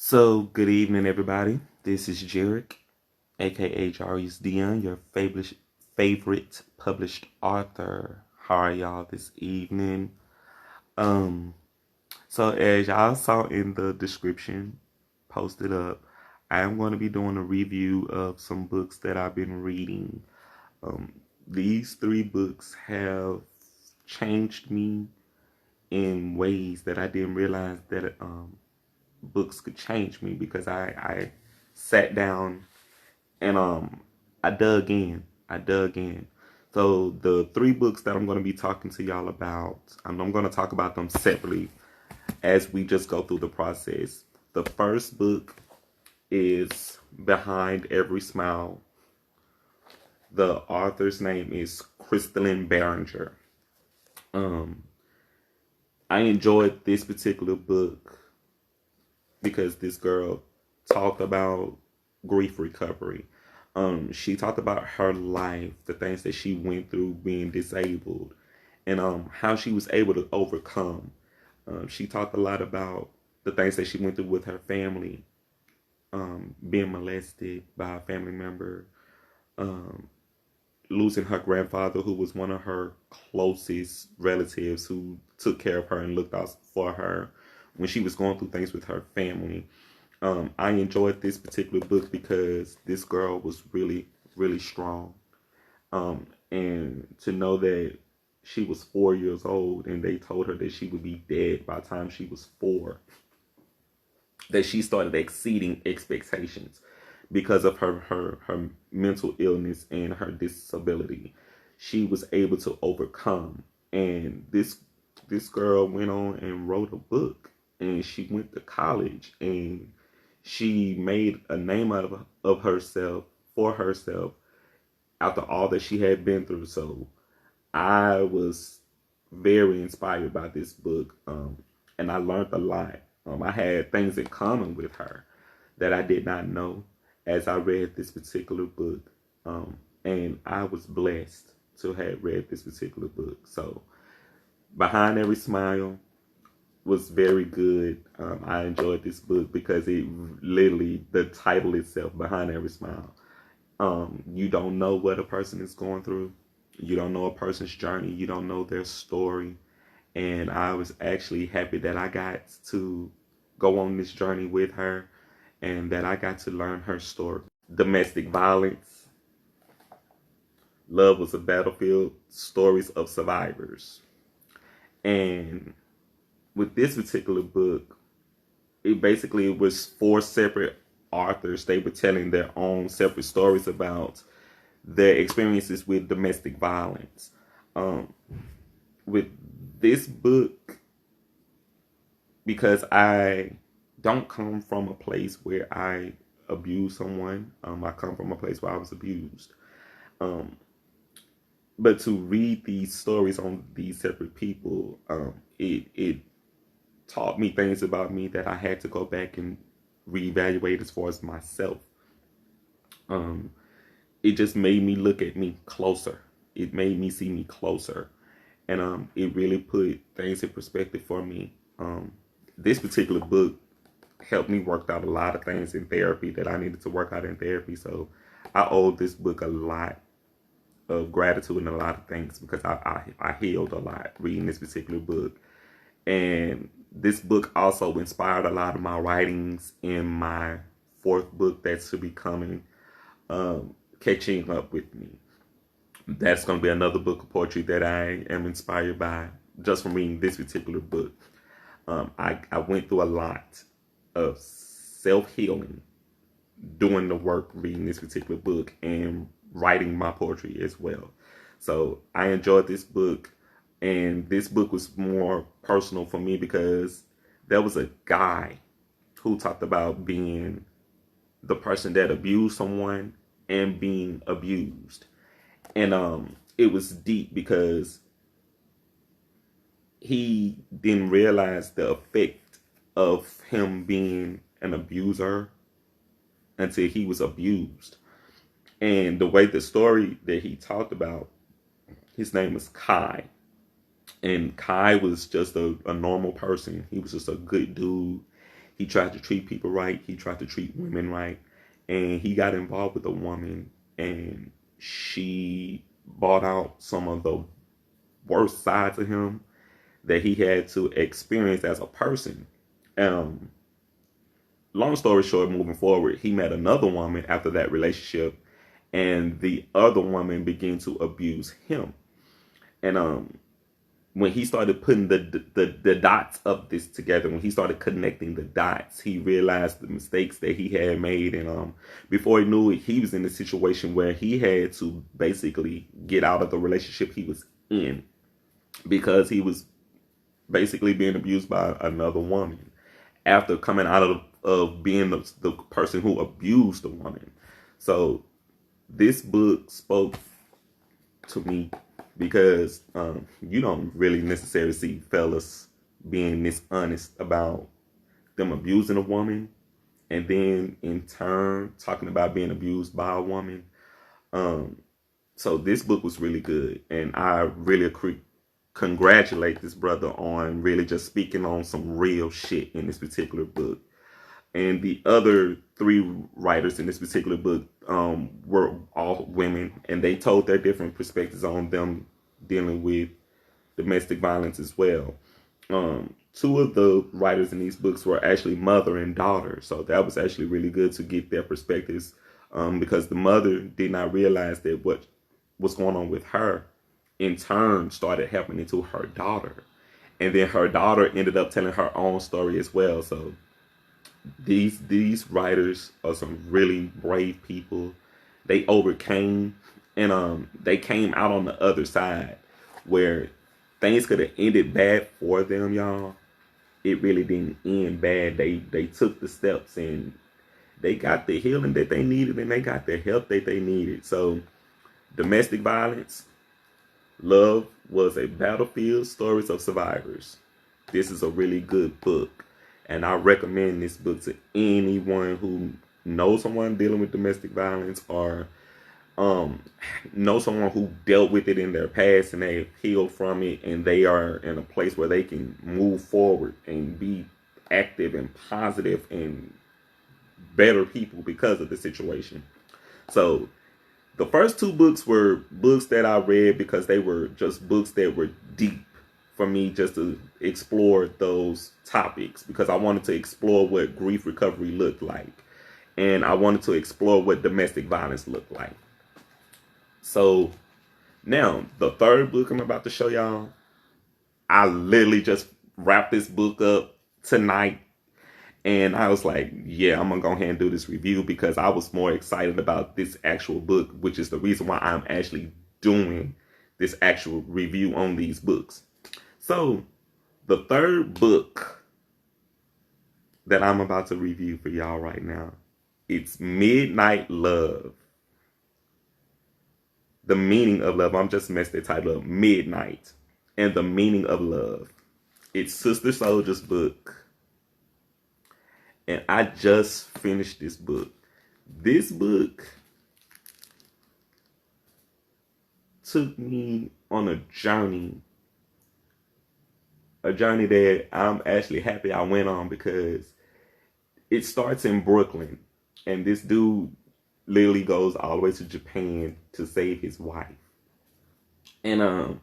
So, good evening, everybody. This is Jarek, aka Jarius Dion, your favorite published author. How are y'all this evening? Um, so as y'all saw in the description posted up, I am going to be doing a review of some books that I've been reading. Um, these three books have changed me in ways that I didn't realize that books could change me because I sat down and I dug in. I dug in. So the three books that I'm going to be talking to y'all about, I'm going to talk about them separately as we just go through the process. The first book is Behind Every Smile. The author's name is Crystalline Barringer. Um, I enjoyed this particular book because this girl talked about grief recovery. She talked about her life, the things that she went through being disabled, and how she was able to overcome. She talked a lot about the things that she went through with her family, being molested by a family member, um, losing her grandfather, who was one of her closest relatives, who took care of her and looked out for her when she was going through things with her family. I enjoyed this particular book because this girl was really, really strong. And to know that she was 4 years old and they told her that she would be dead by the time she was four, that she started exceeding expectations because of her mental illness and her disability. She was able to overcome. And this girl went on and wrote a book, and she went to college, and she made a name out of herself, for herself, after all that she had been through. So I was very inspired by this book, and I learned a lot. I had things in common with her that I did not know as I read this particular book, and I was blessed to have read this particular book. So, Behind Every Smile was very good. I enjoyed this book because it literally, the title itself, Behind Every Smile. You don't know what a person is going through. You don't know a person's journey. You don't know their story. And I was actually happy that I got to go on this journey with her and that I got to learn her story. Domestic violence, love was a battlefield, stories of survivors. And with this particular book, it basically was four separate authors. They were telling their own separate stories about their experiences with domestic violence. Um, with this book, because I don't come from a place where I abuse someone, I come from a place where I was abused. Um, but to read these stories on these separate people, it taught me things about me that I had to go back and reevaluate as far as myself. Um, it just made me look at me closer. It made me see me closer, and it really put things in perspective for me. This particular book helped me work out a lot of things in therapy that I needed to work out in therapy. So I owe this book a lot of gratitude and a lot of things because I healed a lot reading this particular book. And this book also inspired a lot of my writings in my fourth book that's to be coming, Catching Up With Me. That's going to be another book of poetry that I am inspired by just from reading this particular book. I went through a lot of self-healing doing the work reading this particular book and writing my poetry as well. So I enjoyed this book, and this book was more personal for me because there was a guy who talked about being the person that abused someone and being abused. And it was deep because he didn't realize the effect of him being an abuser until he was abused. And the way the story that he talked about, his name was Kai. And Kai was just a normal person. He was just a good dude. He tried to treat people right. He tried to treat women right. And he got involved with a woman, and she brought out some of the worst sides of him that he had to experience as a person. Um, Long story short, moving forward, he met another woman after that relationship, and the other woman began to abuse him. And when he started putting the dots of this together, when he started connecting the dots, he realized the mistakes that he had made, and before he knew it, he was in a situation where he had to basically get out of the relationship he was in because he was basically being abused by another woman after coming out of being the person who abused the woman. So this book spoke to me because you don't really necessarily see fellas being this honest about them abusing a woman, and then in turn talking about being abused by a woman. So this book was really good, and I really congratulate this brother on really just speaking on some real shit in this particular book. And the other three writers in this particular book were all women, and they told their different perspectives on them dealing with domestic violence as well. Two of the writers in these books were actually mother and daughter, so that was actually really good to get their perspectives, because the mother did not realize that what was going on with her in turn started happening to her daughter, and then her daughter ended up telling her own story as well. So these writers are some really brave people. They overcame, and they came out on the other side where things could have ended bad for them, y'all. It really didn't end bad. They took the steps, and they got the healing that they needed, and they got the help that they needed. So domestic violence, love was a battlefield, stories of survivors. This is a really good book, and I recommend this book to anyone who knows someone dealing with domestic violence, or know someone who dealt with it in their past and they've healed from it, and they are in a place where they can move forward and be active and positive and better people because of the situation. So the first two books were books that I read because they were just books that were deep for me, just to explore those topics, because I wanted to explore what grief recovery looked like, and I wanted to explore what domestic violence looked like. So now the third book I'm about to show y'all, I literally just wrapped this book up tonight, and I was like, yeah, I'm gonna go ahead and do this review because I was more excited about this actual book, which is the reason why I'm actually doing this actual review on these books. So the third book that I'm about to review for y'all right now, it's Midnight Love. The Meaning of Love. I'm just messed the title up. Midnight and the Meaning of Love. It's Sister Souljah's book, and I just finished this book. This book took me on a journey that I'm actually happy I went on, because it starts in Brooklyn, and this dude literally goes all the way to Japan to save his wife. And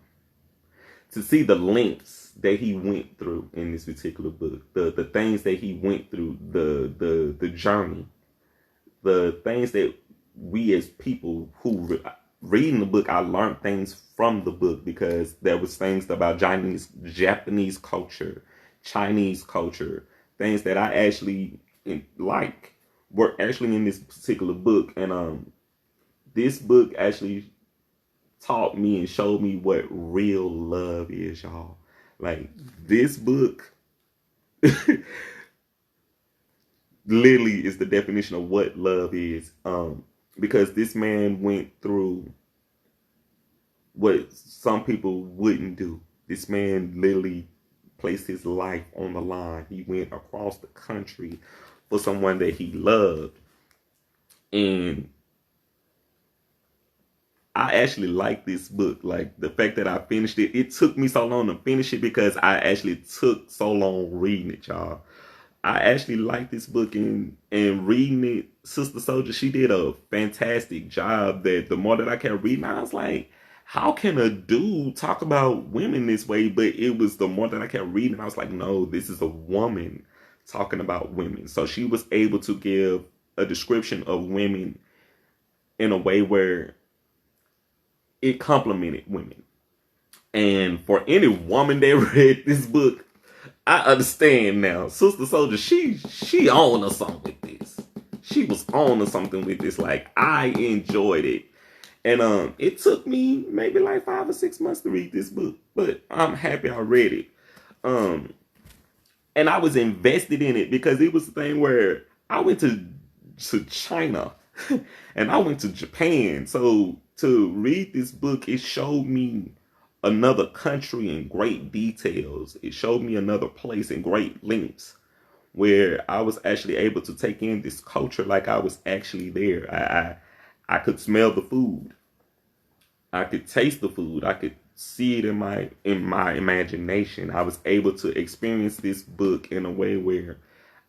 to see the lengths that he went through in this particular book, the things that he went through, the journey, the things that we as people who reading the book, I learned things from the book, because there was things about Japanese culture, Chinese culture, things that I actually like were actually in this particular book. And this book actually taught me and showed me what real love is, y'all. Like, this book literally is the definition of what love is. Because this man went through what some people wouldn't do. This man literally placed his life on the line. He went across the country for someone that he loved. And I actually like this book. Like, the fact that I finished it, it took me so long to finish it because I actually took so long reading it, y'all. I actually like this book, and reading it, Sister Soldier, she did a fantastic job. That the more that I kept reading, I was like, how can a dude talk about women this way? But it was the more that I kept reading, I was like, no, this is a woman talking about women. So she was able to give a description of women in a way where it complimented women. And for any woman that read this book, I understand now. Sister Soldier, she owned or something with this. She was on or something with this. Like, I enjoyed it. And it took me maybe like 5 or 6 months to read this book. But I'm happy I read it. Um and I was invested in it because it was the thing where I went to China and I went to Japan. So to read this book, it showed me another country in great details. It showed me another place in great lengths where I was actually able to take in this culture like I was actually there. I could smell the food. I could taste the food. I could see it in my imagination. I was able to experience this book in a way where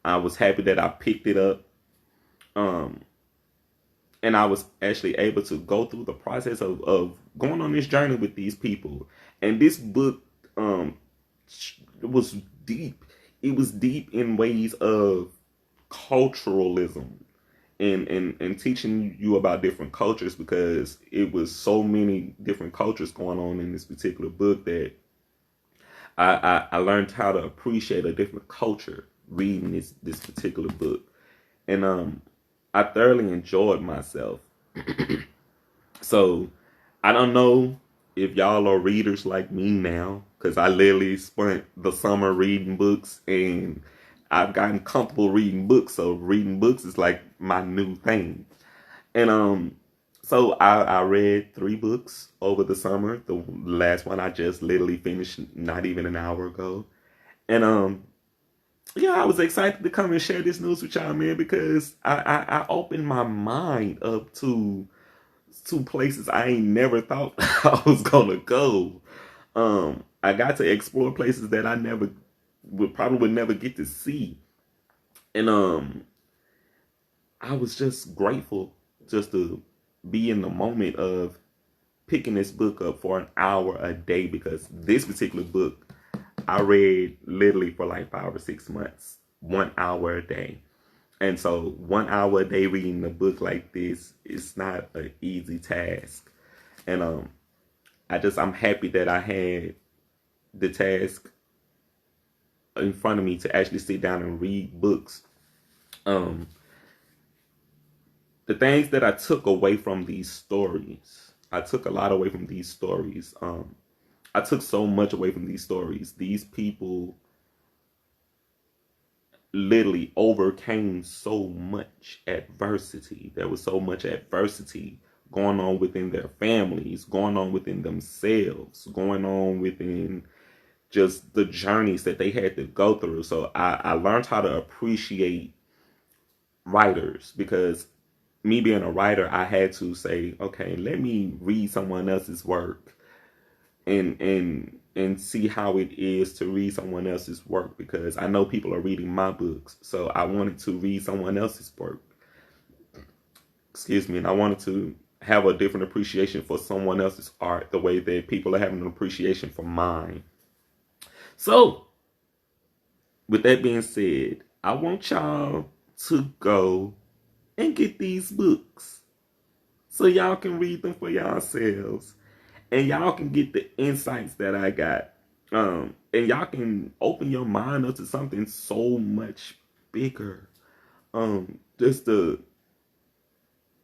I was happy that I picked it up. Um, and I was actually able to go through the process of going on this journey with these people. And this book um was deep. It was deep in ways of culturalism and teaching you about different cultures, because it was so many different cultures going on in this particular book that I learned how to appreciate a different culture reading this particular book. And I thoroughly enjoyed myself. So I don't know if y'all are readers like me now, because I literally spent the summer reading books, and I've gotten comfortable reading books. So reading books is like my new thing. And so I read 3 books over the summer. The last one I just literally finished not even an hour ago. And yeah, I was excited to come and share this news with y'all, man, because I opened my mind up to places I ain't never thought I was gonna go. I got to explore places that I never would never get to see. And I was just grateful just to be in the moment of picking this book up for an hour a day, because this particular book I read literally for like 5 or 6 months, 1 hour a day. And so 1 hour a day reading a book like this is not an easy task. And I'm happy that I had the task in front of me to actually sit down and read books. Um the things that I took away from these stories, I took a lot away from these stories. I took so much away from these stories. These people literally overcame so much adversity. There was so much adversity going on within their families, going on within themselves, going on within just the journeys that they had to go through. So I learned how to appreciate writers, because me being a writer, I had to say, okay, let me read someone else's work and see how it is to read someone else's work, because I know people are reading my books. So I wanted to read someone else's work. Excuse me, and I wanted to have a different appreciation for someone else's art the way that people are having an appreciation for mine. So, with that being said, I want y'all to go and get these books so y'all can read them for yourselves, and y'all can get the insights that I got. And y'all can open your mind up to something so much bigger. Just to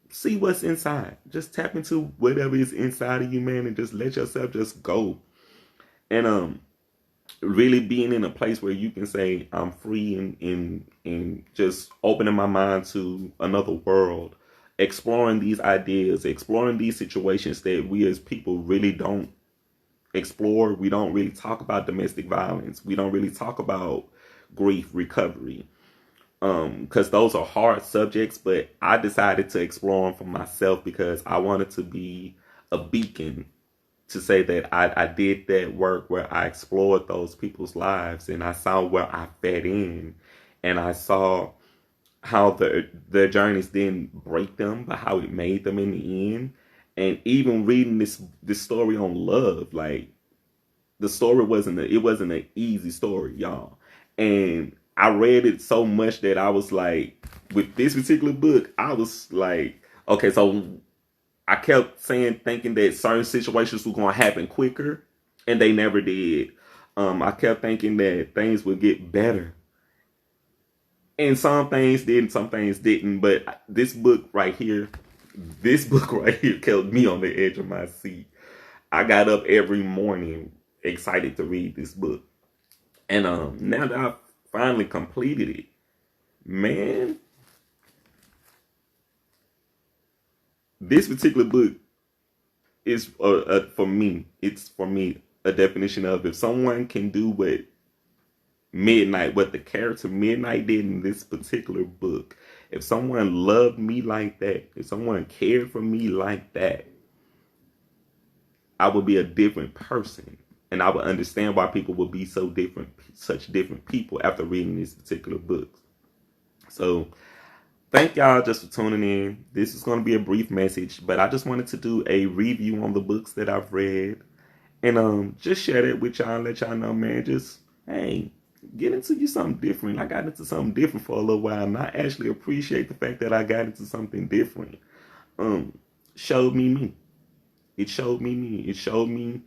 see what's inside. Just tap into whatever is inside of you, man, and just let yourself just go. And really being in a place where you can say I'm free, and just opening my mind to another world, exploring these ideas, exploring these situations that we as people really don't explore. We don't really talk about domestic violence. We don't really talk about grief recovery, because those are hard subjects. But I decided to explore them for myself because I wanted to be a beacon to say that I did that work where I explored those people's lives and I saw where I fit in. and I saw how their journeys didn't break them, but how it made them in the end. And even reading this story on love, like the story wasn't an easy story, y'all. And I read it so much that I was like, with this particular book, I was like, okay, so I kept thinking that certain situations were going to happen quicker, and they never did. I kept thinking that things would get better, and some things did, and some things didn't. But this book right here, kept me on the edge of my seat. I got up every morning excited to read this book, and now that I've finally completed it, man, this particular book is for me. It's for me a definition of, if someone can do what the character Midnight did in this particular book, if someone loved me like that, if someone cared for me like that, I would be a different person. And I would understand why people would be so different, such different people after reading this particular book. So thank y'all just for tuning in. This is going to be a brief message, but I just wanted to do a review on the books that I've read, and just share that with y'all, let y'all know, man, just, hey, get into you something different. I got into something different for a little while, and I actually appreciate the fact that I got into something different. Showed me me. It showed me me. It showed me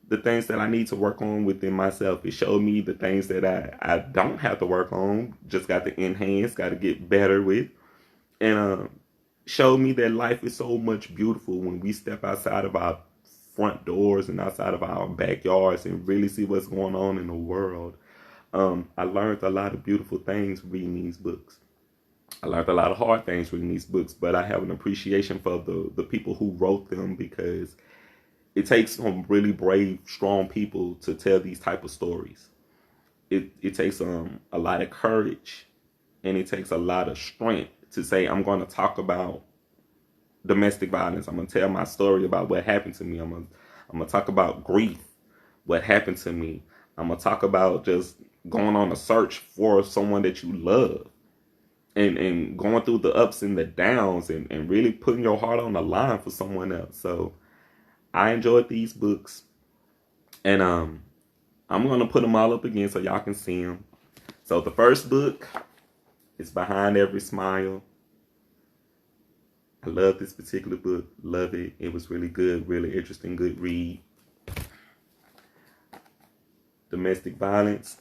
the things that I need to work on within myself. It showed me the things that I don't have to work on, just got to enhance, got to get better with. And showed me that life is so much beautiful when we step outside of our front doors and outside of our backyards and really see what's going on in the world. I learned a lot of beautiful things reading these books. I learned a lot of hard things reading these books, but I have an appreciation for the people who wrote them, because it takes some really brave, strong people to tell these type of stories. It takes a lot of courage, and it takes a lot of strength to say, I'm going to talk about domestic violence. I'm going to tell my story about what happened to me. I'm going to talk about grief, what happened to me. I'm going to talk about just going on a search for someone that you love, and going through the ups and the downs, and really putting your heart on the line for someone else. So I enjoyed these books, and I'm going to put them all up again so y'all can see them. So the first book is Behind Every Smile. I love this particular book. Love it. It was really good, really interesting, good read. Domestic Violence.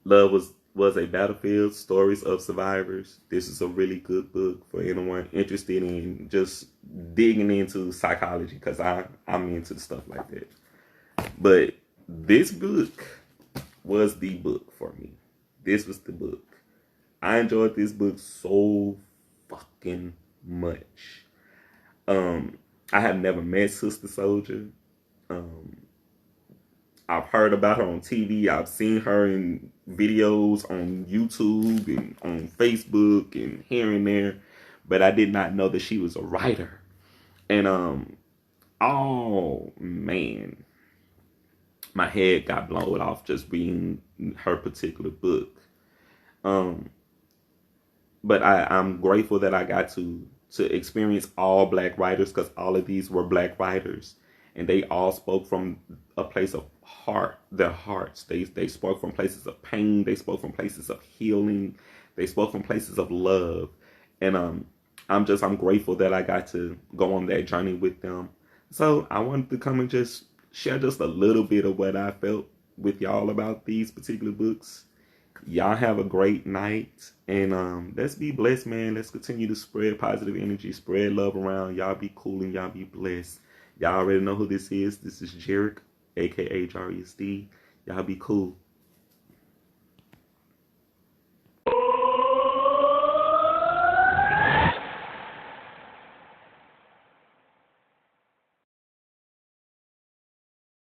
Love was a Battlefield, Stories of Survivors. This is a really good book for anyone interested in just digging into psychology, because I'm into stuff like that. But this book was the book for me. This was the book. I enjoyed this book so fucking much. I have never met Sister Soldier. I've heard about her on TV. I've seen her in videos on YouTube and on Facebook and here and there, but I did not know that she was a writer. And oh man, my head got blown off just reading her particular book. But I'm grateful that I got to experience all black writers, because all of these were black writers, and they all spoke from a place of heart, their hearts. They spoke from places of pain. They spoke from places of healing. They spoke from places of love. And I'm grateful that I got to go on that journey with them. So I wanted to come and just share just a little bit of what I felt with y'all about these particular books. Y'all have a great night, and let's be blessed, man. Let's continue to spread positive energy, spread love around. Y'all be cool and y'all be blessed. Y'all already know who this is. This is Jarek, aka JaReusD. Y'all be cool.